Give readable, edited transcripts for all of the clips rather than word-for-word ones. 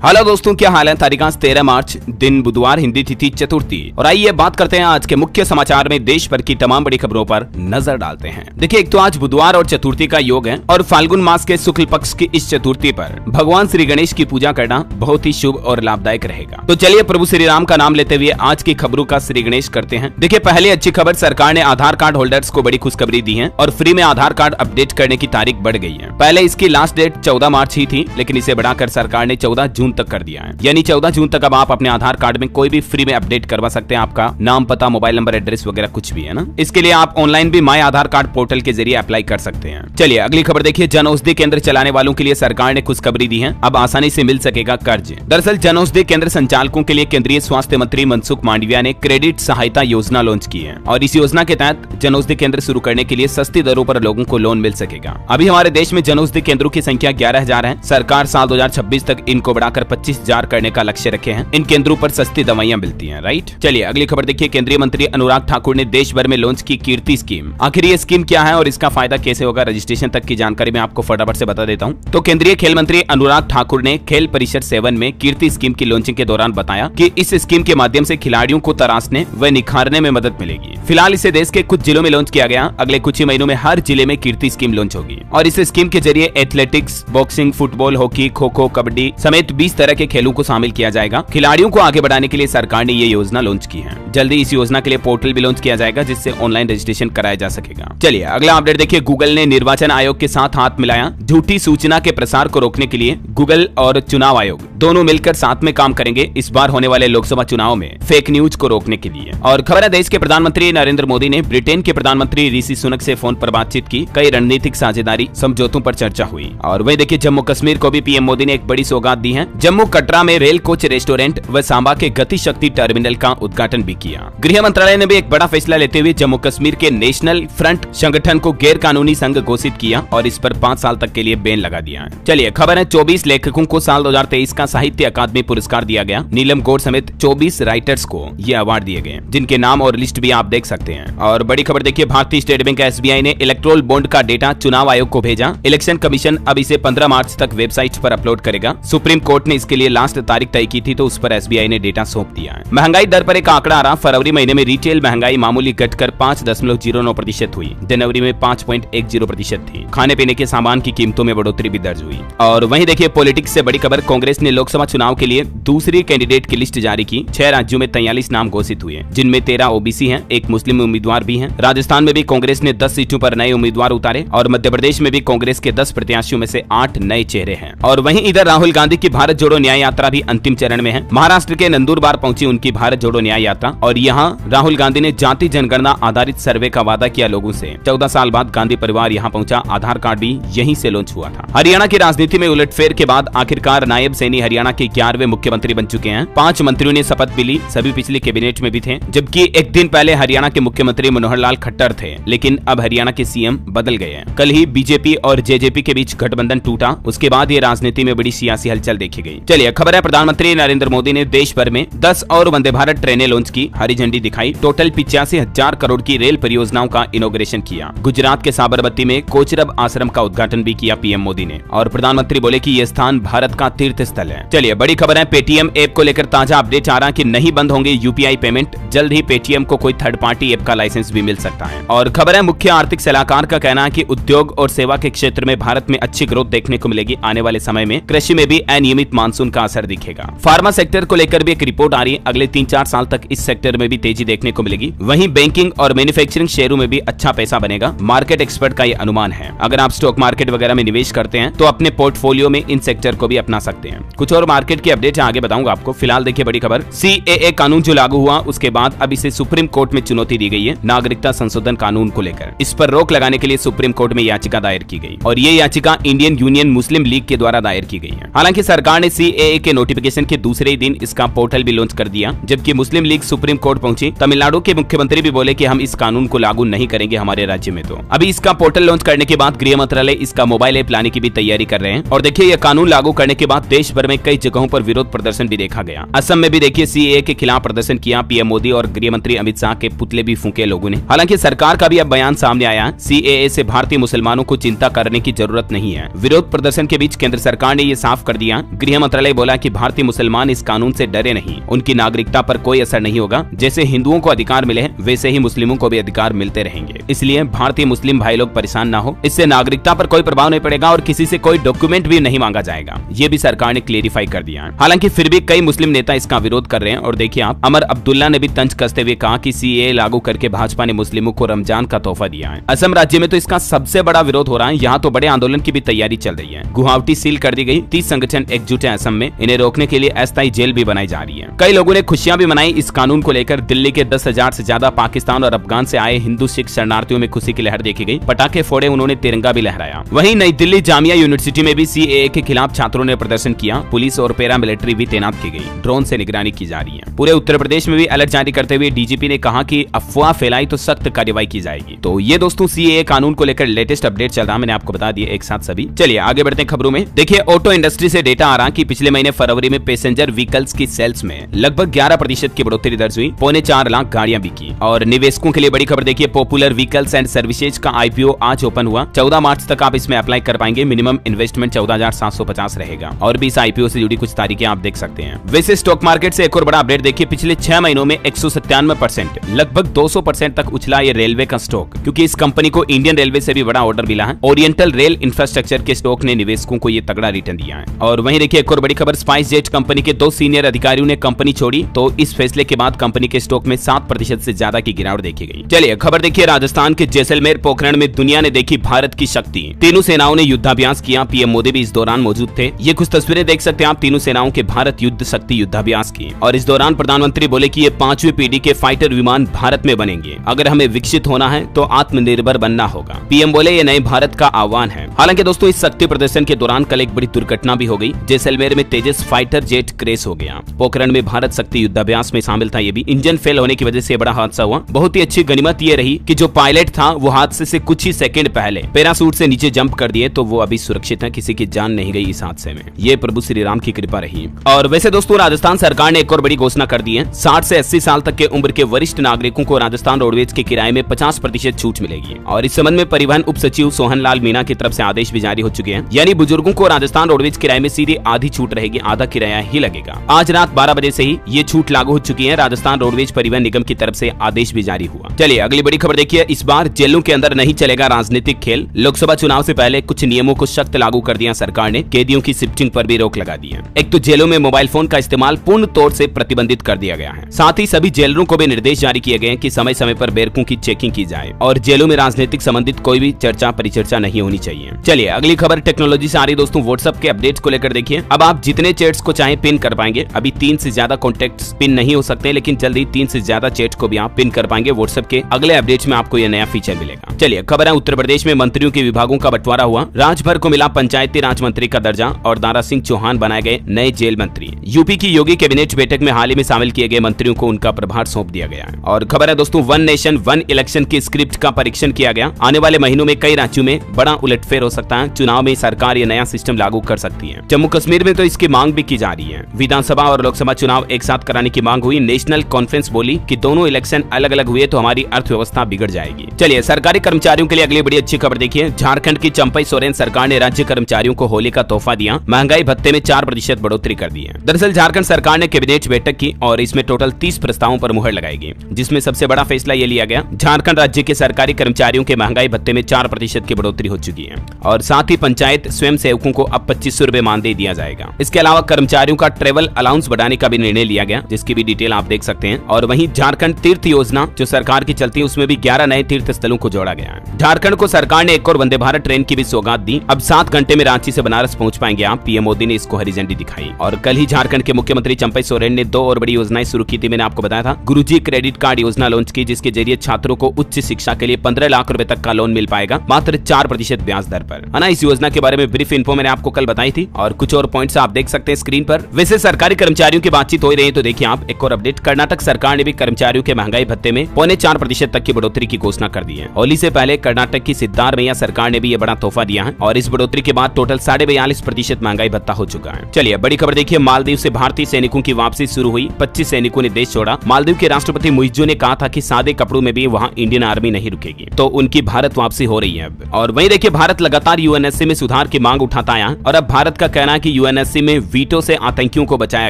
Hello दोस्तों, क्या हाल है। तारीख 13 मार्च, दिन बुधवार, हिंदी तिथि चतुर्थी। और आइए बात करते हैं आज के मुख्य समाचार में देश भर की तमाम बड़ी खबरों पर नजर डालते हैं। देखिए, एक तो आज बुधवार और चतुर्थी का योग है और फाल्गुन मास के शुक्ल पक्ष की इस चतुर्थी पर भगवान श्री गणेश की पूजा करना बहुत ही शुभ और लाभदायक रहेगा। तो चलिए प्रभु श्री राम का नाम लेते हुए आज की खबरों का श्री गणेश करते हैं। देखिए, पहली अच्छी खबर, सरकार ने आधार कार्ड होल्डर्स को बड़ी खुशखबरी दी है और फ्री में आधार कार्ड अपडेट करने की तारीख बढ़ गई है। पहले इसकी लास्ट डेट 14 मार्च ही थी, लेकिन इसे बढ़ाकर सरकार ने 14 जून तक कर दिया है। यानी 14 जून तक अब आप अपने आधार कार्ड में कोई भी फ्री में अपडेट करवा सकते हैं। आपका नाम, पता, मोबाइल नंबर, एड्रेस वगैरह कुछ भी है ना। इसके लिए आप ऑनलाइन भी माय आधार कार्ड पोर्टल के जरिए अप्लाई कर सकते हैं। चलिए अगली खबर देखिए। जन औषधि केंद्र चलाने वालों के लिए सरकार ने खुशखबरी दी है, अब आसानी से मिल सकेगा कर्ज। दरअसल जन औषधि केंद्र संचालकों के लिए केंद्रीय स्वास्थ्य मंत्री मनसुख मांडविया ने क्रेडिट सहायता योजना लॉन्च की है और इस योजना के तहत जन औषधि केंद्र शुरू करने के लिए सस्ती दरों पर लोगों को लोन मिल सकेगा। अभी हमारे देश में जन औषधि केंद्रों की संख्या 11,000 है। सरकार साल 2026 तक इनको बढ़ाकर 25,000 करने का लक्ष्य रखे हैं। इन केंद्रों पर सस्ती दवाइयां मिलती हैं, राइट। चलिए अगली खबर देखिए। केंद्रीय मंत्री अनुराग ठाकुर ने देश भर में लॉन्च की कीर्ति स्कीम। आखिर ये स्कीम क्या है और इसका फायदा कैसे होगा, रजिस्ट्रेशन तक की जानकारी मैं आपको फटाफट से बता देता हूं। तो केंद्रीय खेल मंत्री अनुराग ठाकुर ने खेल परिषद 7 में कीर्ति स्कीम की लॉन्चिंग के दौरान बताया कि इस स्कीम के माध्यम से खिलाड़ियों को तराशने व निखारने में मदद मिलेगी। फिलहाल इसे देश के कुछ जिलों में लॉन्च किया गया। अगले कुछ ही महीनों में हर जिले में कीर्ति स्कीम लॉन्च होगी और इस स्कीम के जरिए athletics, boxing, football, hockey, kho kho, kabaddi समेत 20 तरह के खेलों को शामिल किया जाएगा। खिलाड़ियों को आगे बढ़ाने के लिए सरकार ने ये योजना लॉन्च की है। जल्दी इस योजना के लिए पोर्टल भी लॉन्च किया जाएगा जिससे ऑनलाइन रजिस्ट्रेशन कराया जा सकेगा। चलिए अगला अपडेट देखिए। गूगल ने निर्वाचन आयोग के साथ हाथ मिलाया। झूठी सूचना के प्रसार को रोकने के लिए गूगल और चुनाव आयोग दोनों मिलकर साथ में काम करेंगे इस बार होने वाले लोकसभा चुनाव में फेक न्यूज को रोकने के लिए। और खबर है, देश के प्रधानमंत्री नरेंद्र मोदी ने ब्रिटेन के प्रधानमंत्री ऋषि सुनक से फोन पर बातचीत की। कई रणनीतिक साझेदारी समझौतों पर चर्चा हुई। और वही देखिए, जम्मू कश्मीर को भी पीएम मोदी ने एक बड़ी सौगात दी है। जम्मू कटरा में रेल कोच रेस्टोरेंट व सांबा के गति शक्ति टर्मिनल का उद्घाटन भी किया। गृह मंत्रालय ने भी एक बड़ा फैसला लेते हुए जम्मू कश्मीर के नेशनल फ्रंट संगठन को गैर कानूनी संघ घोषित किया और इस पर 5 साल तक के लिए बैन लगा दिया है। चलिए खबर है, 24 लेखकों को साल 2023 का साहित्य अकादमी पुरस्कार दिया गया। नीलम गौड़ समेत 24 राइटर्स को ये अवार्ड दिए गए, जिनके नाम और लिस्ट भी आप देख सकते हैं। और बड़ी खबर देखिए, भारतीय स्टेट बैंक SBI ने इलेक्ट्रोल बॉन्ड का डेटा चुनाव आयोग को भेजा। इलेक्शन कमीशन अब इसे 15 मार्च तक वेबसाइट पर अपलोड करेगा। सुप्रीम कोर्ट ने इसके लिए लास्ट तारीख तय की थी, तो उस पर SBI ने डेटा सौंप दिया है। महंगाई दर पर एक आंकड़ा आ रहा। फरवरी महीने में रिटेल महंगाई मामूली घटकर 5.09% हुई। जनवरी में 5.10% थी। खाने पीने के सामान की कीमतों में बढ़ोतरी भी दर्ज हुई। और वहीं देखिए, पॉलिटिक्स से बड़ी खबर, कांग्रेस ने लोकसभा चुनाव के लिए दूसरी कैंडिडेट की लिस्ट जारी की। 6 राज्यों में 43 नाम घोषित हुए, जिनमें 13 OBC हैं, एक मुस्लिम उम्मीदवार भी हैं। राजस्थान में भी कांग्रेस ने 10 सीटों पर नए उम्मीदवार उतारे और मध्य प्रदेश में भी कांग्रेस के 10 प्रत्याशियों में से 8 नए चेहरे हैं। और वहीं इधर राहुल गांधी की भारत जोड़ो न्याय यात्रा भी अंतिम चरण में है। महाराष्ट्र के नंदुरबार पहुंची उनकी भारत जोड़ो न्याय यात्रा और यहाँ राहुल गांधी ने जाति जनगणना आधारित सर्वे का वादा किया लोगों से। 14 साल बाद गांधी परिवार यहाँ पहुंचा। आधार कार्ड भी यहीं से लॉन्च हुआ था। हरियाणा की राजनीति में उलटफेर के बाद आखिरकार नायब सैनी हरियाणा के 11वें मुख्यमंत्री बन चुके हैं। 5 मंत्रियों ने शपथ भी ली, सभी पिछली कैबिनेट में भी थे। जबकि एक दिन पहले हरियाणा के मुख्यमंत्री मनोहर लाल खट्टर थे, लेकिन अब हरियाणा के CM बदल गए हैं। कल ही बीजेपी और JJP के बीच गठबंधन टूटा, उसके बाद ये राजनीति में बड़ी सियासी हलचल देखी गई। चलिए खबर है, प्रधानमंत्री नरेंद्र मोदी ने देश भर में 10 और वंदे भारत ट्रेनें लॉन्च की, हरी झंडी दिखाई। टोटल 85,000 करोड़ की रेल परियोजनाओं का इनॉग्रेशन किया। गुजरात के साबरमती में कोचरब आश्रम का उद्घाटन भी किया पीएम मोदी ने और प्रधानमंत्री बोले कि यह स्थान भारत का तीर्थ स्थल है। चलिए बड़ी खबर है, पेटीएम ऐप को लेकर ताजा अपडेट आ रहा कि नहीं बंद होंगे UPI पेमेंट। जल्द ही पेटीएम को कोई थर्ड पार्टी ऐप का लाइसेंस भी मिल सकता है। और खबर है, मुख्य आर्थिक सलाहकार का कहना है कि उद्योग और सेवा के क्षेत्र में भारत में अच्छी ग्रोथ देखने को मिलेगी। आने वाले समय में कृषि में भी अनियमित मानसून का असर दिखेगा। फार्मा सेक्टर को लेकर भी एक रिपोर्ट आ रही है। अगले 3-4 साल तक इस सेक्टर में भी तेजी देखने को मिलेगी। वहीं बैंकिंग और मैन्युफैक्चरिंग शेयरों में भी अच्छा पैसा बनेगा, मार्केट एक्सपर्ट का ये अनुमान है। अगर आप स्टॉक मार्केट वगैरह में निवेश करते हैं तो अपने पोर्टफोलियो में इन सेक्टर को भी अपना सकते हैं। कुछ और मार्केट की अपडेट आगे बताऊंगा आपको। फिलहाल देखिए बड़ी खबर, CAA कानून जो लागू हुआ उसके बाद अब इसे सुप्रीम कोर्ट में चुनौती दी गई है। नागरिकता संशोधन कानून को लेकर इस पर रोक लगाने के लिए सुप्रीम कोर्ट में याचिका दायर की गई और ये याचिका इंडियन यूनियन मुस्लिम लीग के द्वारा दायर की गई है। हालांकि सरकार ने CAA के नोटिफिकेशन के दूसरे ही दिन इसका पोर्टल भी लॉन्च कर दिया। जबकि मुस्लिम लीग सुप्रीम कोर्ट पहुंची। तमिलनाडु के मुख्यमंत्री भी बोले कि हम इस कानून को लागू नहीं करेंगे हमारे राज्य में। तो अभी इसका पोर्टल लॉन्च करने के बाद गृह मंत्रालय इसका मोबाइल ऐप लाने की भी तैयारी कर रहे हैं। और देखिए, यह कानून लागू करने के बाद देश भर में कई जगहों पर विरोध प्रदर्शन भी देखा गया। असम में भी देखिए CAA के खिलाफ प्रदर्शन किया। पीएम मोदी और गृह मंत्री अमित शाह के पुतले भी फूंके लोगों ने। हालांकि सरकार का भी अब बयान सामने आया, CAA से भारतीय मुसलमानों को चिंता करने की जरूरत नहीं है। विरोध प्रदर्शन के बीच केंद्र सरकार ने ये साफ कर दिया। गृह मंत्रालय बोला कि भारतीय मुसलमान इस कानून से डरे नहीं, उनकी नागरिकता पर कोई असर नहीं होगा। जैसे हिंदुओं को अधिकार मिले हैं वैसे ही मुस्लिमों को भी अधिकार मिलते रहेंगे, इसलिए भारतीय मुस्लिम भाई लोग परेशान ना हो, इससे नागरिकता पर कोई प्रभाव नहीं पड़ेगा और किसी से कोई डॉक्यूमेंट भी नहीं मांगा जाएगा। ये भी सरकार ने क्लेरिफाई कर दिया है। हालांकि फिर भी कई मुस्लिम नेता इसका विरोध कर रहे हैं और देखिए आप, अमर अब्दुल्ला ने भी तंज कसते हुए कहा कि सीएए लागू करके भाजपा ने मुस्लिमों को रमजान का तोहफा दिया है। असम राज्य में तो इसका सबसे बड़ा विरोध हो रहा है, यहाँ तो बड़े आंदोलन की भी तैयारी चल रही है। गुवाहाटी सील कर दी गई, 30 संगठन एकजुट है असम में, इन्हें रोकने के लिए अस्थायी जेल भी बनाई जा रही है। कई लोगों ने खुशियां भी मनाई इस कानून को लेकर। दिल्ली के 10,000 से ज्यादा पाकिस्तान और अफगान से आए हिंदू सिख शरणार्थियों में खुशी की लहर देखी गई, पटाखे फोड़े, उन्होंने तिरंगा भी लहराया। वहीं नई दिल्ली जामिया यूनिवर्सिटी में भी सीएए के खिलाफ छात्रों ने प्रदर्शन किया, पुलिस और पैरामिलिट्री भी तैनात की गई, ड्रोन से निगरानी की जा रही है। पूरे उत्तर प्रदेश में भी अलर्ट जारी करते हुए डीजीपी ने कहा कि अफवाह फैलाई तो सख्त कार्रवाई की जाएगी। तो ये दोस्तों सीएए कानून को लेकर लेटेस्ट अपडेट चल रहा, मैंने आपको बता दिया एक साथ सभी। चलिए आगे बढ़ते हैं खबरों में। देखिए ऑटो इंडस्ट्री से डेटा आ रहा कि पिछले महीने फरवरी में पैसेंजर व्हीकल्स की सेल्स में लगभग 11% की बढ़ोतरी दर्ज हुई, 4.25 लाख गाड़ियां बिकी। और निवेशकों के लिए बड़ी खबर देखिए, पॉपुलर व्हीकल्स एंड सर्विसेज का आईपीओ आज ओपन हुआ। 14 मार्च तक आप इसमें अप्लाई कर पाएंगे। मिनिमम इन्वेस्टमेंट 14,750 रहेगा और भी इस आईपीओ से जुड़ी कुछ तारीखें आप देख सकते हैं। वैसे स्टॉक मार्केट से एक और बड़ा अपडेट देखिए, पिछले 6 महीनों में 197% लगभग 200% तक उछला ये रेलवे का स्टॉक, क्योंकि इस कंपनी को इंडियन रेलवे से भी बड़ा ऑर्डर मिला है। ओरिएंटल रेल इंफ्रास्ट्रक्चर के स्टॉक ने निवेशकों को ये तगड़ा रिटर्न दिया है। और वहीं देखिए एक और बड़ी खबर, स्पाइस जेट कंपनी के 2 सीनियर अधिकारियों ने कंपनी छोड़ी, तो इस फैसले के बाद कंपनी के स्टॉक में 7% से ज्यादा की गिरावट देखी गई। चलिए खबर देखिए, राजस्थान के जैसलमेर पोखरण में दुनिया ने देखी भारत की शक्ति, तीनों सेनाओं ने युद्धाभ्यास किया। पीएम मोदी भी इस दौरान मौजूद थे। ये कुछ तस्वीरें देख सकते हैं आप तीनों सेनाओं के भारत युद्ध शक्ति युद्धाभ्यास की। और इस दौरान प्रधानमंत्री बोले कि ये 5वीं पीढ़ी के फाइटर विमान भारत में बनेंगे। अगर हमें विकसित होना है तो आत्मनिर्भर बनना होगा। पीएम बोले ये नए भारत का आह्वान है। हालांकि दोस्तों इस शक्ति प्रदर्शन के दौरान कल एक बड़ी दुर्घटना भी हो गई। जैसलमेर में तेजस फाइटर जेट क्रैश हो गया। पोखरण में भारत शक्ति युद्धाभ्यास में शामिल था। ये भी इंजन फेल होने की वजह से बड़ा हादसा हुआ। बहुत ही अच्छी गनीमत ये रही कि जो पायलट था वो हादसे से कुछ ही सेकंड पहले पैरासूट से नीचे जंप कर दिए, तो वो अभी सुरक्षित है, किसी की जान नहीं गई इस हादसे में। ये प्रभु श्री राम की कृपा रही। और वैसे दोस्तों राजस्थान सरकार ने एक और बड़ी घोषणा कर दी है। 60 से 80 साल तक के उम्र के वरिष्ठ नागरिकों को राजस्थान रोडवेज के किराए में 50% छूट मिलेगी। और इस संबंध में परिवहन उप सचिव सोहन लाल मीणा की तरफ से आदेश भी जारी हो चुके हैं। यानी बुजुर्गों को राजस्थान रोडवेज किराए में सीधी आधी छूट रहेगी, आधा किराया ही लगेगा। आज रात 12 बजे से ही ये छूट लागू हो चुकी है। राजस्थान रोडवेज परिवहन निगम की तरफ से आदेश भी जारी हुआ। चलिए अगली बड़ी खबर देखिए, इस बार जेलों के अंदर नहीं चलेगा राजनीतिक खेल। लोकसभा चुनाव से पहले कुछ नियमों को सख्त लागू कर दिया सरकार ने। कैदियों की शिफ्टिंग पर भी रोक लगा दी है। एक तो जेलों में मोबाइल फोन का इस्तेमाल पूर्ण तौर से प्रतिबंधित कर दिया गया है। साथ ही सभी जेलरों को भी निर्देश जारी किए गए हैं कि समय समय पर बैरकों की चेकिंग की जाए और जेलों में राजनीतिक संबंधित कोई भी चर्चा परिचर्चा नहीं होनी चाहिए। चलिए अगली खबर टेक्नोलॉजी से आ रही दोस्तों, व्हाट्सएप के अपडेट्स को लेकर देखिए। अब आप जितने चैट्स को चाहे पिन कर पाएंगे। अभी 3 से ज्यादा कॉन्टेक्ट्स पिन नहीं हो सकते, लेकिन जल्दी 3 से ज्यादा चैट को भी आप पिन कर पाएंगे। व्हाट्सएप के अगले अपडेट्स में आपको यह नया फीचर मिलेगा। चलिए खबर है, उत्तर प्रदेश में मंत्रियों के विभागों का बंटवारा हुआ। राजभर को मिला पंचायती राज मंत्री का दर्जा और दारा सिंह चौहान बनाए गए नए जेल मंत्री। यूपी की योगी कैबिनेट बैठक में हाल ही में शामिल किए गए मंत्रियों को उनका प्रभार सौंप दिया गया है। और खबर है दोस्तों, वन नेशन वन इलेक्शन की स्क्रिप्ट का परीक्षण किया गया। आने वाले महीनों में कई राज्यों में बड़ा उलटफेर हो सकता है। चुनाव में सरकार ये नया सिस्टम लागू कर सकती है। जम्मू कश्मीर में तो इसकी मांग भी की जा रही है। विधानसभा और लोकसभा चुनाव एक साथ कराने की मांग हुई। नेशनल कॉन्फ्रेंस बोली कि दोनों इलेक्शन अलग अलग हुए तो हमारी अर्थव्यवस्था बिगड़ जाएगी। चलिए सरकारी कर्मचारियों के लिए अगली बड़ी अच्छी खबर देखिए। झारखंड की चंपई सोरेन सरकार ने राज्य कर्मचारियों को होली का तोहफा दिया। महंगाई भत्ते में 4% बढ़ोतरी कर दी है। दरअसल झारखंड सरकार ने कैबिनेट बैठक की और इसमें टोटल 30 प्रस्तावों पर मुहर लगाएगी, जिसमें सबसे बड़ा फैसला ये लिया गया, झारखंड राज्य के सरकारी कर्मचारियों के महंगाई भत्ते में 4% की बढ़ोतरी हो चुकी है। और साथ ही पंचायत स्वयं सेवकों को अब 2500 रुपए मानदेय दिया जाएगा। इसके अलावा कर्मचारियों का ट्रेवल अलाउंस बढ़ाने का भी निर्णय लिया गया, जिसकी भी डिटेल आप देख सकते हैं। और वहीं झारखंड तीर्थ योजना जो सरकार की चलती है, उसमें भी 11 नए तीर्थ स्थलों को जोड़ा गया है। झारखंड को सरकार ने एक और वंदे भारत ट्रेन की भी सौगात दी। अब 7 घंटे में रांची से बनारस पहुंच पाएंगे आप। पीएम मोदी ने इसको हरी झंडी दिखाई। और कल ही झारखंड के मुख्यमंत्री चंपई सोरेन ने 2 और बड़ी योजनाएं शुरू की थी। मैंने आपको बताया था, गुरुजी क्रेडिट कार्ड योजना लॉन्च की, जिसके जरिए छात्रों को उच्च शिक्षा के लिए 15 लाख रुपए तक का लोन मिल पाएगा, मात्र 4% ब्याज दर पर, है ना। इस योजना के बारे में ब्रीफ इन्फो मैंने आपको कल बताई थी और कुछ और पॉइंट्स आप देख सकते हैं स्क्रीन पर। वैसे सरकारी कर्मचारियों की बातचीत हो रही है तो देखिए आप एक और अपडेट। कर्नाटक सरकार ने भी कर्मचारियों के महंगाई भत्ते में 4.25% तक की बढ़ोतरी की घोषणा कर दी है। होली से पहले कर्नाटक की सिद्धारमैया सरकार ने भी ये बड़ा तोहफा दिया है और इस बढ़ोतरी के बाद टोटल 42.5% महंगाई भत्ता हो चुका है। चलिए बड़ी खबर देखिए, मालदीव से भारतीय सैनिकों की वापसी शुरू हुई। 25 सैनिकों ने देश छोड़ा। मालदीव के राष्ट्रपति मुइज्जो ने कहा था कि सादे कपड़ों में भी वहाँ इंडियन आर्मी नहीं रुकेगी, तो उनकी भारत वापसी हो रही है अब। और वहीं देखिए भारत लगातार यूएनएससी में सुधार की मांग उठाता आया और अब भारत का कहना है कि यूएनएससी में वीटो से आतंकियों को बचाया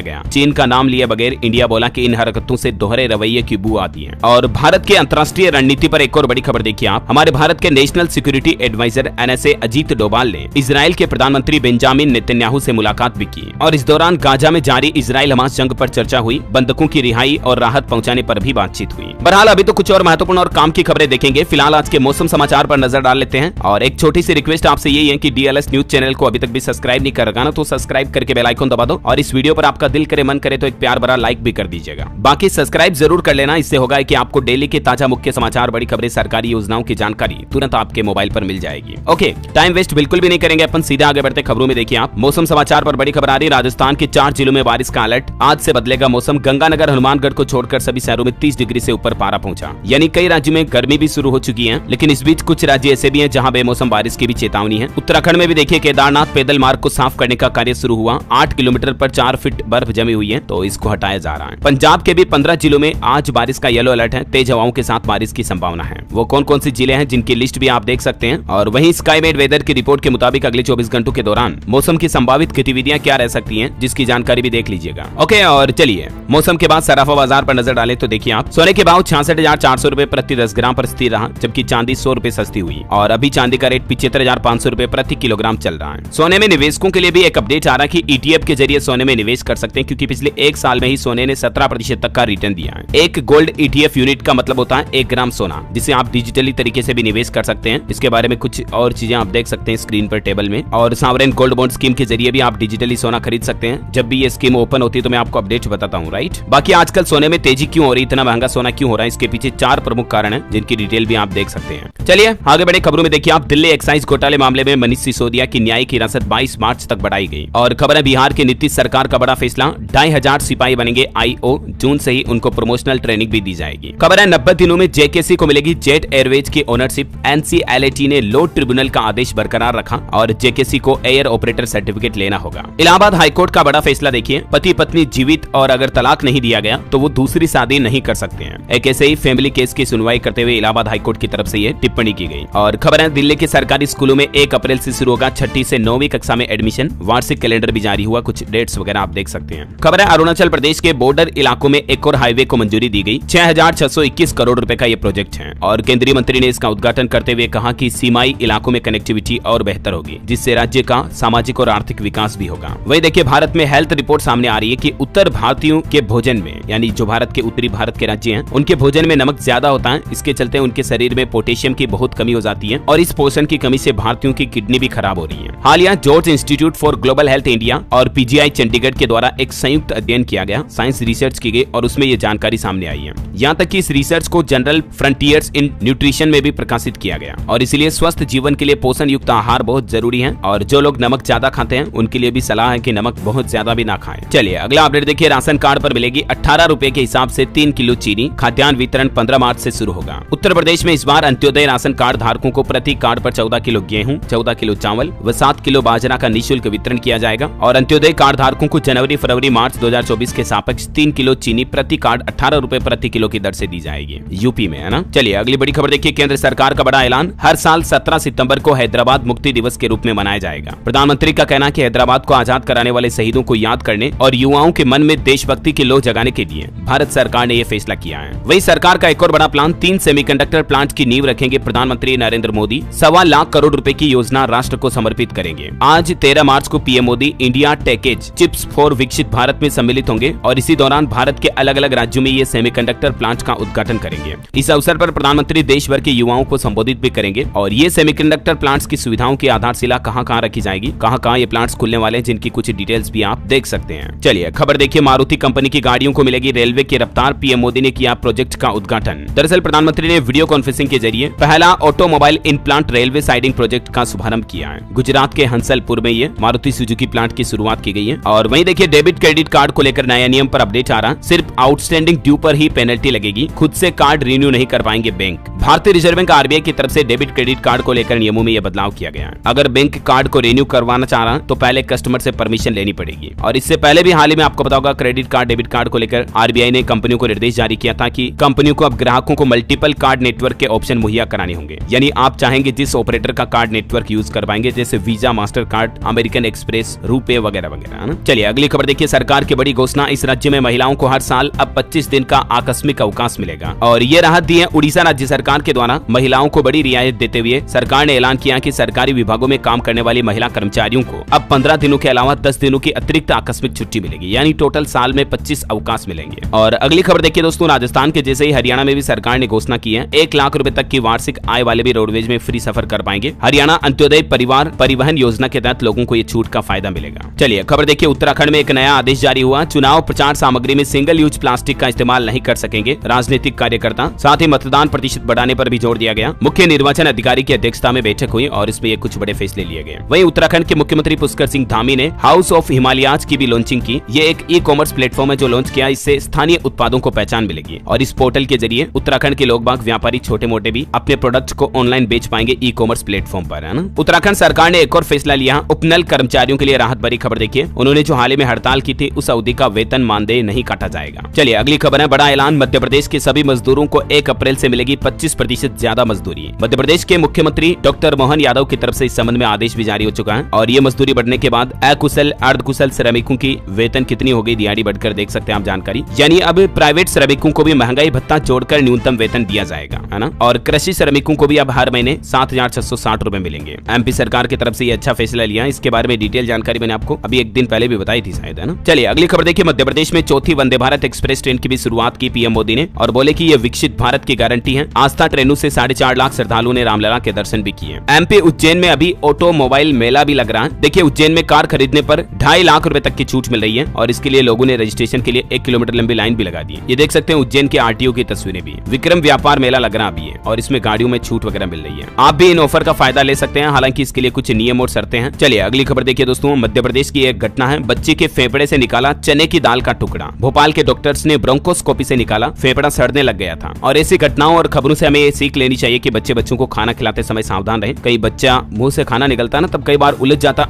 गया। चीन का नाम लिए बगैर इंडिया बोला कि इन हरकतों से दोहरे रवैये की बू आती है। और भारत के अंतर्राष्ट्रीय रणनीति पर एक और बड़ी खबर देखिए आप। हमारे भारत के national security adviser NSA Ajit Doval ने इजराइल के प्रधानमंत्री बेंजामिन नेतन्याहू से मुलाकात भी की और इस दौरान गाजा में जारी इजराइल हमास जंग पर चर्चा हुई, बंधकों की रिहाई और राहत पहुंचाने पर भी बातचीत हुई। बहरहाल अभी तो कुछ और महत्वपूर्ण और काम की खबरें देखेंगे। फिलहाल आज के मौसम समाचार पर नजर डाल लेते हैं और एक छोटी सी रिक्वेस्ट आपसे यही है कि DLS न्यूज चैनल को अभी तक भी सब्सक्राइब नहीं कर रखा ना तो सब्सक्राइब करके बेल आइकन दबा दो और इस वीडियो पर आपका दिल करे मन करे तो एक प्यार भरा लाइक भी कर दीजिएगा। बाकी सब्सक्राइब जरूर कर लेना, इससे होगा कि आपको डेली के ताजा मुख्य समाचार, बड़ी खबरें, सरकारी योजनाओं की जानकारी तुरंत आपके मोबाइल पर मिल जाएगी। ओके, टाइम वेस्ट बिल्कुल भी नहीं करेंगे अपन, सीधे आगे बढ़ते खबरों में। देखिए आप, मौसम समाचार पर बड़ी खबर आ रही है। राजस्थान के 4 जिलों में बारिश का अलर्ट, आज से बदलेगा मौसम। गंगानगर हनुमानगढ़ को छोड़कर सभी शहरों में 30 डिग्री से ऊपर पारा पहुंचा, यानी कई राज्यों में गर्मी भी शुरू हो चुकी है। लेकिन इस बीच कुछ राज्य ऐसे भी हैं जहां बेमौसम बारिश की भी चेतावनी है। उत्तराखंड में भी देखिए केदारनाथ पैदल मार्ग को साफ करने का कार्य शुरू हुआ। 8 किलोमीटर पर 4 फीट बर्फ जमी हुई है तो इसको हटाया जा रहा है। पंजाब के भी 15 जिलों में आज बारिश का येलो अलर्ट है, तेज हवाओं के साथ बारिश की संभावना है। वो कौन कौन से जिले हैं जिनकी लिस्ट भी आप देख सकते हैं। और वहीं स्काईमेट वेदर की रिपोर्ट के मुताबिक अगले 24 घंटों के दौरान मौसम की संभावित गतिविधियां क्या रह सकती हैं, जिसकी जानकारी भी देख लीजिएगा। ओके, और चलिए मौसम के बाद सराफा बाजार पर नजर डालें तो देखिए आप, सोने के भाव 66,400 रुपए प्रति 10 ग्राम पर स्थिर रहा, जबकि चांदी 100 रुपए सस्ती हुई और अभी चांदी का रेट 75,500 रुपए प्रति किलोग्राम चल रहा है। सोने में निवेशकों के लिए भी एक अपडेट आ रहा है कि ETF के जरिए सोने में निवेश कर सकते हैं, क्योंकि पिछले 1 साल में ही सोने ने 17% तक का रिटर्न दिया है। एक गोल्ड ETF यूनिट का मतलब होता है 1 ग्राम सोना, जिसे आप डिजिटली तरीके से भी निवेश कर सकते हैं। इसके बारे में कुछ और चीजें आप देख सकते हैं स्क्रीन पर टेबल में। और सावरेन गोल्ड बॉन्ड स्कीम के जरिए भी आप डिजिटली सोना खरीद सकते हैं। जब भी ये स्कीम ओपन होती है तो मैं आपको अपडेट बताता हूँ, राइट। बाकी आजकल सोने में तेजी क्यों हो रही, इतना महंगा सोना क्यों हो रहा है, इसके पीछे 4 प्रमुख कारण हैं, जिनकी डिटेल भी आप देख सकते हैं। चलिए आगे बढ़े खबरों में। देखिए आप, दिल्ली एक्साइज घोटाले मामले में मनीष सिसोदिया की न्यायिक हिरासत 22 मार्च तक बढ़ाई गई। और खबर है बिहार की नीतीश सरकार का बड़ा फैसला, 2,500 सिपाही बनेंगे IO, जून से ही उनको प्रमोशनल ट्रेनिंग भी दी जाएगी। खबर है 90 दिनों में JKC को मिलेगी जेट एयरवेज की ओनरशिप। NCLAT ने लो ट्रिब्यूनल का आदेश बरकरार रखा और JKC को एयर ऑपरेटर सर्टिफिकेट लेना होगा। इलाहाबाद हाईकोर्ट का बड़ा फैसला देखिए, पति पत्नी जीवित और अगर तलाक नहीं दिया गया तो वो दूसरी शादी नहीं कर सकते हैं। एक ऐसे ही फैमिली केस की सुनवाई करते हुए इलाहाबाद हाईकोर्ट की तरफ से ये टिप्पणी की गई। और खबर है दिल्ली के सरकारी स्कूलों में 1 अप्रैल से शुरू होगा 6ठी से 9वीं कक्षा में एडमिशन। वार्षिक कैलेंडर भी जारी हुआ, कुछ डेट्स वगैरह आप देख सकते हैं। खबर है अरुणाचल प्रदेश के बॉर्डर इलाकों में एक और हाईवे को मंजूरी दी गई। 6,621 करोड़ रुपए का ये प्रोजेक्ट है और केंद्रीय मंत्री ने इसका उद्घाटन करते हुए कहा कि सीमाई इलाकों में कनेक्टिविटी और बेहतर होगी, जिससे राज्य का सामाजिक और आर्थिक विकास भी होगा। वही देखिए, भारत में हेल्थ रिपोर्ट सामने आ रही है कि उत्तर भारतीयों के भोजन में, यानी जो भारत के उत्तरी भारत के राज्य हैं, उनके भोजन में नमक ज्यादा होता है। इसके चलते उनके शरीर में पोटेशियम की बहुत कमी हो जाती है और इस पोषण की कमी से भारतीयों की किडनी भी खराब हो रही है। हालिया George institute for global health India और PGI चंडीगढ़ के द्वारा एक संयुक्त अध्ययन किया गया, साइंस रिसर्च की गई और उसमें ये जानकारी सामने आई है। यहाँ तक कि इस रिसर्च को जनरल फ्रंटियर्स इन न्यूट्रिशन में भी प्रकाशित किया गया और इसलिए स्वस्थ जीवन के लिए पोषण युक्त आहार बहुत जरूरी है। और जो लोग नमक ज्यादा खाते हैं उनके लिए भी सलाह है कि नमक बहुत ज्यादा भी ना खाएं। चलिए अगला अपडेट देखिए, राशन कार्ड पर मिलेगी 18 रुपए के हिसाब से 3 किलो चीनी। खाद्यान्न वितरण 15 मार्च से शुरू होगा। उत्तर प्रदेश में इस बार अंत्योदय राशन कार्ड धारकों को प्रति कार्ड पर 14 किलो गेहूं, 14 किलो चावल व 7 किलो बाजरा का निःशुल्क वितरण किया जाएगा। और अंत्योदय कार्ड धारकों को जनवरी फरवरी मार्च 2024 के सापेक्ष 3 किलो चीनी प्रति कार्ड 18 रुपए प्रति किलो की दर से दी जाएगी, यूपी में, है ना। चलिए अगली बड़ी खबर देखिए, केंद्र सरकार का बड़ा ऐलान, हर साल 17 सितंबर को हैदराबाद मुक्ति दिवस के रूप में मनाया जाएगा। प्रधानमंत्री का कहना है कि हैदराबाद को आजाद कराने वाले शहीदों को याद करने और युवाओं के मन में देशभक्ति की लौ जगाने के लिए भारत सरकार ने यह फैसला किया है। वही सरकार का एक और बड़ा प्लान, 3 सेमीकंडक्टर प्लांट की नींव रखेंगे प्रधानमंत्री नरेंद्र मोदी। 1.25 लाख करोड़ रुपए की योजना राष्ट्र को समर्पित करेंगे। आज 13 मार्च को PM Modi India takes chips for विकसित भारत में सम्मिलित होंगे और इसी दौरान भारत के अलग अलग राज्यों में ये सेमीकंडक्टर प्लांट का उद्घाटन करेंगे। इस अवसर पर प्रधानमंत्री देश भर के युवाओं को संबोधित भी करेंगे और ये सेमीकंडक्टर प्लांट्स की सुविधाओं की आधारशिला कहां-कहां रखी जाएगी, कहां-कहां ये प्लांट्स खुलने वाले हैं, जिनकी कुछ डिटेल्स भी आप देख सकते हैं। चलिए खबर देखिए, मारुति कंपनी की गाड़ियों को मिलेगी रेलवे की रफ्तार, पीएम मोदी ने किया प्रोजेक्ट का उद्घाटन। दरअसल प्रधानमंत्री ने वीडियो कॉन्फ्रेंसिंग के जरिए पहला automobile in plant railway siding project का शुभारंभ किया है। गुजरात के हंसलपुर में ये मारुति सुजुकी प्लांट की शुरुआत की गई है। और वहीं देखिए, डेबिट क्रेडिट कार्ड को लेकर नया नियम पर अपडेट आ रहा है। सिर्फ आउटस्टैंडिंग ड्यू पर ही पेनल्टी लगेगी, खुद से कार्ड रिन्यू नहीं कर पाएंगे बैंक। भारतीय रिजर्व बैंक RBI की तरफ से डेबिट क्रेडिट कार्ड को लेकर नियमों में यह बदलाव किया गया है। अगर बैंक कार्ड को रिन्यू करवाना चाह रहा है तो पहले कस्टमर से परमिशन लेनी पड़ेगी। और इससे पहले भी हाल ही में आपको पता होगा, क्रेडिट कार्ड डेबिट कार्ड को लेकर RBI ने कंपनियों को निर्देश जारी किया था कि कंपनियों को अब ग्राहकों को मल्टीपल कार्ड नेटवर्क के ऑप्शन मुहैया कराने होंगे। यानी आप चाहेंगे जिस ऑपरेटर का कार्ड नेटवर्क यूज कर पाएंगे, जैसे visa, master card, American express express, रुपए वगैरह वगैरह, है ना। चलिए अगली खबर देखिए, सरकार की बड़ी घोषणा, इस राज्य में महिलाओं को हर साल अब 25 दिन का आकस्मिक अवकाश मिलेगा। और ये राहत दी है उड़ीसा राज्य सरकार के द्वारा। महिलाओं को बड़ी रियायत देते हुए सरकार ने ऐलान किया कि सरकारी विभागों में काम करने वाली महिला कर्मचारियों को अब 15 दिनों के अलावा 10 दिनों की अतिरिक्त आकस्मिक छुट्टी मिलेगी, यानी टोटल साल में 25 अवकाश मिलेंगे। और अगली खबर देखिए दोस्तों, राजस्थान के जैसे ही हरियाणा में भी सरकार ने घोषणा की है 1 लाख रुपए तक की वार्षिक आय वाले भी रोडवेज में फ्री सफर कर पाएंगे। हरियाणा अंत्योदय परिवार परिवहन योजना के तहत लोगों को ये छूट का फायदा मिलेगा। चलिए खबर देखिए, उत्तराखंड में एक नया आदेश जारी हुआ, चुनाव प्रचार सामग्री में सिंगल यूज प्लास्टिक का इस्तेमाल नहीं कर सकेंगे राजनीतिक कार्यकर्ता। साथ ही मतदान प्रतिशत बढ़ाने पर भी जोर दिया गया। मुख्य निर्वाचन अधिकारी की अध्यक्षता में बैठक हुई और इसमें ये कुछ बड़े फैसले लिए गए। वहीं उत्तराखंड के मुख्यमंत्री पुष्कर सिंह धामी ने हाउस ऑफ हिमालयाज की भी लॉन्चिंग की। ये एक ई कॉमर्स प्लेटफॉर्म है जो लॉन्च किया, इससे स्थानीय उत्पादों को पहचान मिलेगी और इस पोर्टल के जरिए उत्तराखंड के लोग बाग व्यापारी छोटे मोटे भी अपने प्रोडक्ट को ऑनलाइन बेच पाएंगे ई कॉमर्स प्लेटफॉर्म पर, है ना। उत्तराखंड सरकार ने एक और फैसला लिया, उपनल कर्मचारियों के लिए राहत भरी खबर देखिए, उन्होंने जो हाल ही में हड़ताल की थी उस अवधि का वेतन मानदेय नहीं काटा जाएगा। चलिए अगली खबर है, बड़ा ऐलान, मध्य प्रदेश के सभी मजदूरों को 1 अप्रैल से मिलेगी 25% ज्यादा मजदूरी। मध्य प्रदेश के मुख्यमंत्री डॉक्टर मोहन यादव की तरफ से इस संबंध में आदेश भी जारी हो चुका है और ये मजदूरी बढ़ने के बाद अकुशल अर्धकुशल श्रमिकों की वेतन कितनी हो गई, दिहाड़ी बढ़कर देख सकते हैं आप जानकारी, यानी अब प्राइवेट श्रमिकों को भी महंगाई भत्ता जोड़कर न्यूनतम वेतन दिया जाएगा, है ना। और कृषि श्रमिकों को भी अब हर महीने 7,660 रुपए मिलेंगे। एमपी सरकार की तरफ से ये अच्छा फैसला लिया। इसके बारे में डिटेल जानकारी मैंने आपको अभी एक दिन पहले भी बताई थी शायद, है ना। चलिए अगली खबर देखिए, मध्य प्रदेश में चौथी वंदे भारत एक्सप्रेस ट्रेन की भी शुरुआत की पीएम मोदी ने और बोले कि ये विकसित भारत की गारंटी है। आस्था ट्रेनों से 4.5 लाख श्रद्धालुओं ने रामलला के दर्शन भी किए। एमपी उज्जैन में अभी ऑटोमोबाइल मेला भी लग रहा है। देखिए उज्जैन में कार खरीदने पर 2.5 लाख रुपए तक की छूट मिल रही है और इसके लिए लोगों ने रजिस्ट्रेशन के लिए 1 किलोमीटर लंबी लाइन भी लगा दी। ये देख सकते हैं उज्जैन के आरटीओ की तस्वीरें भी। विक्रम व्यापार मेला लग रहा अभी है और इसमें गाड़ियों में छूट वगैरह मिल रही है। आप भी इन ऑफर का फायदा ले सकते हैं, हालांकि इसके लिए कुछ नियम और शर्तें हैं। चलिए अगली खबर देखिए दोस्तों, मध्य प्रदेश की एक घटना है, बच्चे के फेफड़े से निकाला चने की दाल का टुकड़ा। भोपाल के डॉक्टर्स ने ब्रोंकोस्कोपी से निकाला, फेफड़ा सड़ने लग गया था। और ऐसी घटनाओं और खबरों से हमें ये सीख लेनी चाहिए कि बच्चों को खाना खिलाते समय सावधान रहे। कई बच्चा मुंह से खाना निकलता है ना, तब कई बार उलझ जाता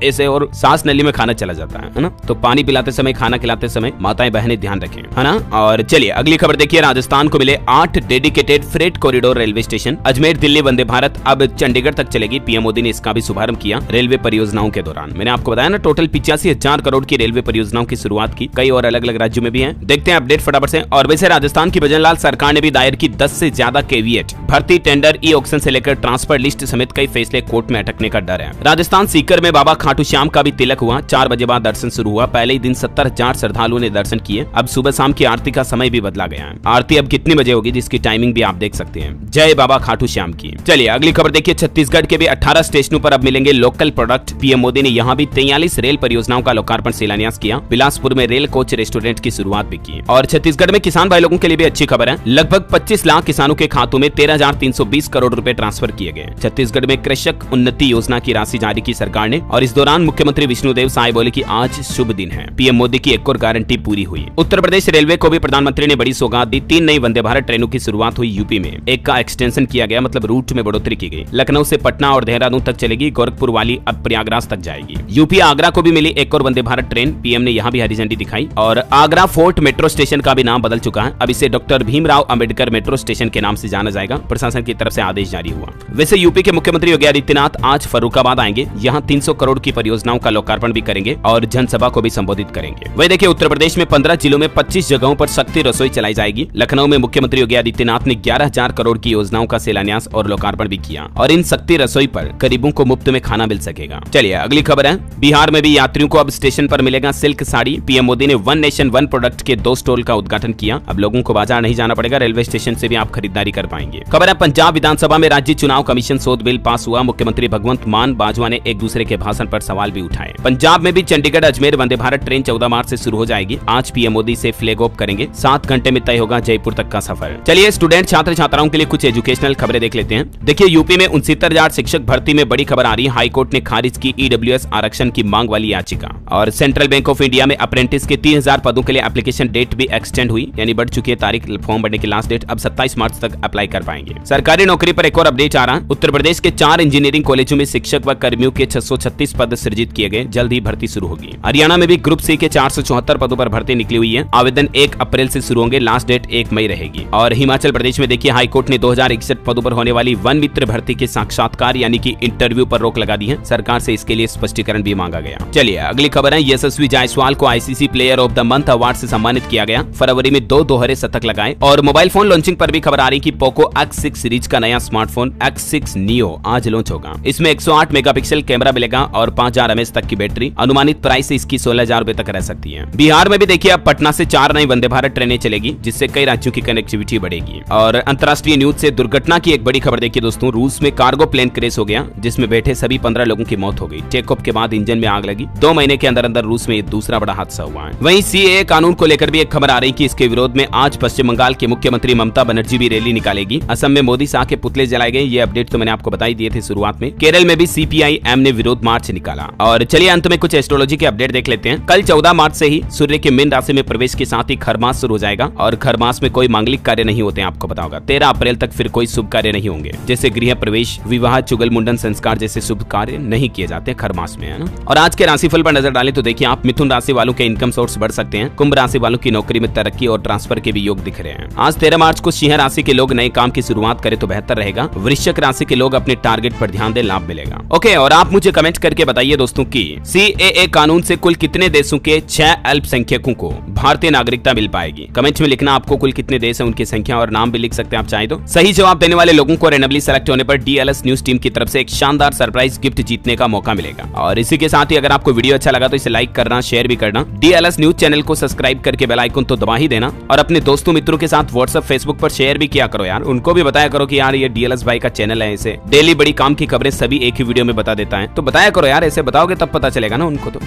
ऐसे और सांस नली में खाना चला जाता है ना। तो पानी पिलाते समय, खाना खिलाते समय माताएं बहनें ध्यान रखें, है ना। और चलिए अगली खबर देखिए, राजस्थान को मिले 8 dedicated freight corridor railway station. Ajmer Delhi Vande Bharat अब चंडीगढ़ तक चलेगी। पीएम मोदी ने इसका भी शुभारंभ किया रेलवे परियोजनाओं के दौरान। मैंने आपको बताया ना, टोटल 85,000 करोड़ की रेलवे परियोजनाओं की शुरुआत की। कई और अलग अलग राज्यों में भी है। देखते हैं अपडेट फटाफट से। और वैसे राजस्थान की भजनलाल सरकार ने भी दायर की 10 से ज्यादा केवीएट। भर्ती, टेंडर, ई ऑक्शन से लेकर ट्रांसफर लिस्ट समेत कई फैसले कोर्ट में अटकने का डर है। राजस्थान सीकर में बाबा खाटू श्याम का भी तिलक हुआ। 4 बजे बाद दर्शन शुरू हुआ। पहले ही दिन 70,000 श्रद्धालुओं ने दर्शन किए। अब सुबह शाम की आरती का समय भी बदला गया है। आरती अब कितनी बजे होगी जिसकी टाइमिंग भी आप देख सकते हैं। जय बाबा खाटू श्याम की। चलिए अगली खबर देखिए, छत्तीसगढ़ के भी 18 स्टेशनों पर अब मिलेंगे लोकल प्रोडक्ट। पीएम मोदी ने यहाँ भी 43 रेल परियोजनाओं का लोकार्पण शिलान्यास किया। बिलासपुर में रेल कोच रेस्टोरेंट की शुरुआत भी की। और छत्तीसगढ़ में किसान भाई लोगों के लिए भी अच्छी खबर है। लगभग 25 लाख किसानों के खातों में 13,320 करोड़ रुपए ट्रांसफर किए गए। छत्तीसगढ़ में कृषक उन्नति योजना की राशि जारी की सरकार ने और इस दौरान मुख्यमंत्री विष्णुदेव साय बोले कि आज शुभ दिन है। पीएम मोदी की एक और गारंटी पूरी हुई। उत्तर प्रदेश रेलवे को भी प्रधानमंत्री ने बड़ी सौगात दी। 3 नई वंदे भारत ट्रेनों की शुरुआत हुई यूपी में। एक का एक्सटेंशन किया गया, मतलब रूट में बढ़ोतरी की गई। लखनऊ से पटना और देहरादून तक चलेगी। गोरखपुर वाली अब प्रयागराज तक जाएगी। यूपी आगरा को भी मिली एक और वंदे भारत ट्रेन। पीएम ने यहाँ भी हरी झंडी दिखाई। और आगरा फोर्ट मेट्रो स्टेशन का भी नाम बदल चुका है। अब इसे doctor Bhimrao Ambedkar metro station के नाम से जाना जाएगा। प्रशासन की तरफ से आदेश जारी हुआ। वैसे यूपी के मुख्यमंत्री योगी आदित्यनाथ आज फर्रुखाबाद आएंगे। यहाँ 300 करोड़ की परियोजनाओं का लोकार्पण भी करेंगे और जनसभा को भी संबोधित करेंगे। वही देखिए, उत्तर प्रदेश में 15 जिलों में 25 जगहों पर शक्ति रसोई चलाई जाएगी। लखनऊ में मुख्यमंत्री योगी आदित्यनाथ ने 11,000 करोड़ की योजनाओं का शिलान्यास और लोकार्पण भी किया और इन शक्ति रसोई पर गरीबों को मुफ्त में खाना मिल सकेगा। चलिए अगली खबर है, बिहार में भी यात्रियों को अब स्टेशन पर मिलेगा सिल्क साड़ी। पीएम मोदी ने 1 नेशन 1 प्रोडक्ट के 2 स्टॉल का उद्घाटन किया। अब लोगों को बाजार नहीं जाना पड़ेगा, रेलवे स्टेशन से भी आप खरीदारी कर पाएंगे। खबर है, पंजाब विधानसभा में राज्य चुनाव कमीशन शोध बिल पास हुआ। मुख्यमंत्री भगवंत मान बाजवा ने एक दूसरे के भाषण पर सवाल भी उठाए। पंजाब में भी चंडीगढ़ अजमेर वंदे भारत ट्रेन 14 मार्च से शुरू हो जाएगी। आज पीएम मोदी से फ्लैग ऑफ करेंगे। 7 घंटे में तय होगा जयपुर तक का सफर। चलिए स्टूडेंट छात्र छात्राओं के लिए कुछ एजुकेशनल खबरें देख लेते हैं। देखिए यूपी में 69,000 शिक्षक भर्ती में बड़ी खबर आ रही है। हाईकोर्ट ने खारिज की ईडब्ल्यूएस आरक्षण की मांग वाली याचिका। और सेंट्रल बैंक ऑफ इंडिया में अप्रेंटिस के 3,000 पदों के लिए एप्लीकेशन डेट भी एक्सटेंड हुई, यानी बढ़ चुकी है तारीख। फॉर्म भरने की लास्ट डेट अब 27 मार्च तक अप्लाई कर पाएंगे। सरकारी नौकरी पर एक और अपडेट आ रहा है। उत्तर प्रदेश के 4 इंजीनियरिंग कॉलेजों में शिक्षक व कर्मियों के 636 पद सृजित किए गए, जल्द ही भर्ती शुरू होगी। हरियाणा में भी ग्रुप सी के 474 पदों पर भर्ती निकली हुई है। आवेदन 1 अप्रैल से शुरू होंगे, लास्ट डेट 1 मई रहेगी। और हिमाचल प्रदेश में देखिए हाईकोर्ट ने 2061 पदों पर होने वाली वन मित्र भर्ती के साक्षात्कार यानी कि इंटरव्यू पर रोक लगा दी है। सरकार से इसके लिए स्पष्टीकरण भी मांगा गया। चलिए अगली खबर है, यशस्वी जायसवाल को ICC player of the month award से सम्मानित किया गया। फरवरी में 2 दोहरे शतक लगाए। और मोबाइल फोन लॉन्चिंग पर भी खबर आ रही कि पोको X6 सीरीज का नया स्मार्टफोन X6 Neo आज लॉन्च होगा। इसमें 108 मेगापिक्सल कैमरा मिलेगा और 5000 mAh तक की बैटरी। अनुमानित प्राइस इसकी 16,000 रुपए तक रह सकती है। बिहार में भी देखिए अब पटना से 4 नई वंदे भारत ट्रेनें चलेगी, जिससे कई राज्यों की कनेक्टिविटी बढ़ेगी। और अंतर्राष्ट्रीय न्यूज से दुर्घटना की एक बड़ी खबर देखिए दोस्तों, रूस में कार्गो प्लेन क्रैश हो गया, जिसमें बैठे सभी 15 लोगों की मौत हो गई। टेक ऑफ के बाद इंजन में आग लगी। 2 महीने के अंदर अंदर रूस में दूसरा बड़ा हादसा हुआ है। वहीं सीएए कानून को लेकर भी एक खबर आ रही कि इसके विरोध में आज पश्चिम बंगाल के मुख्यमंत्री ममता बनर्जी भी रैली निकालेगी। असम में मोदी शाह के पुतले जलाए गए, ये अपडेट तो मैंने आपको बता ही दिए थे शुरुआत में। केरल में भी सीपीआईएम ने विरोध मार्च निकाला। और चलिए अंत में कुछ एस्ट्रोलॉजी के अपडेट देख लेते हैं। कल 14 मार्च से ही सूर्य के मीन राशि में प्रवेश के साथ ही खरमास शुरू हो जाएगा। और खरमास में कोई मांगलिक कार्य नहीं होते हैं, आपको पता होगा। 13 अप्रैल तक फिर कोई शुभ कार्य नहीं होंगे, जैसे गृह प्रवेश, विवाह, चुगल मुंडन संस्कार जैसे शुभ कार्य नहीं किए जाते खरमास में, है ना। और आज के राशिफल पर नजर डालें तो देखिए आप मिथुन राशि वालों के इनकम सोर्स बढ़ सकते हैं। कुंभ राशि वालों की नौकरी में तरक्की और ट्रांसफर के भी योग दिख रहे हैं। आज 13 मार्च को सिंह राशि के लोग नए काम की शुरुआत करें तो बेहतर रहेगा। वृश्चिक राशि के लोग अपने टारगेट पर ध्यान दें, लाभ मिलेगा। ओके, और आप मुझे कमेंट करके बताइए दोस्तों कि सीएए कानून से कुल कितने देशों के 6 अल्पसंख्यकों को भारतीय नागरिकता मिल पाएगी। कमेंट में लिखना आपको कुल कितने देश हैं, उनकी संख्या और नाम भी लिख सकते हैं आप चाहे तो। सही जवाब देने वाले लोगों को रैंडमली सेलेक्ट होने पर डीएलएस न्यूज टीम की तरफ से एक शानदार सरप्राइज गिफ्ट जीतने का मौका मिलेगा। और इसी के साथ ही अगर आपको वीडियो अच्छा लगा तो इसे लाइक करना, शेयर भी करना। डीएलएस न्यूज चैनल को सब्सक्राइब करके बेल आइकन तो दबा ही देना। और अपने दोस्तों मित्रों के साथ व्हाट्सएप, फेसबुक पर शेयर भी किया करो यार। उनको भी बताया करो कि यार ये डीएलएस भाई का चैनल है, इसे डेली बड़ी काम की खबरें सभी एक ही वीडियो में बता देता है। तो बताया करो यार, ऐसे बताओगे तब पता चलेगा ना उनको। तो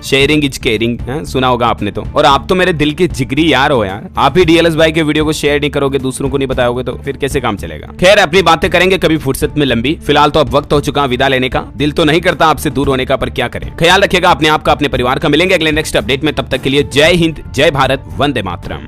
शेयरिंग इज केयरिंग, सुना होगा आपने तो। और आप तो मेरे दिल के जिगरी यार हो यार। आप ही डीएलएस भाई के वीडियो को शेयर नहीं करोगे, दूसरों को नहीं बताओगे तो फिर कैसे काम चलेगा। खैर अपनी बातें करेंगे कभी फुर्सत में लंबी। फिलहाल तो अब वक्त हो चुका विदा लेने का। दिल तो नहीं करता आपसे दूर होने का, पर क्या करें। ख्याल रखिएगा अपने आप का, अपने परिवार का। मिलेंगे अगले नेक्स्ट अपडेट में, तब तक के लिए जय हिंद, जय भारत, वंदे मातरम।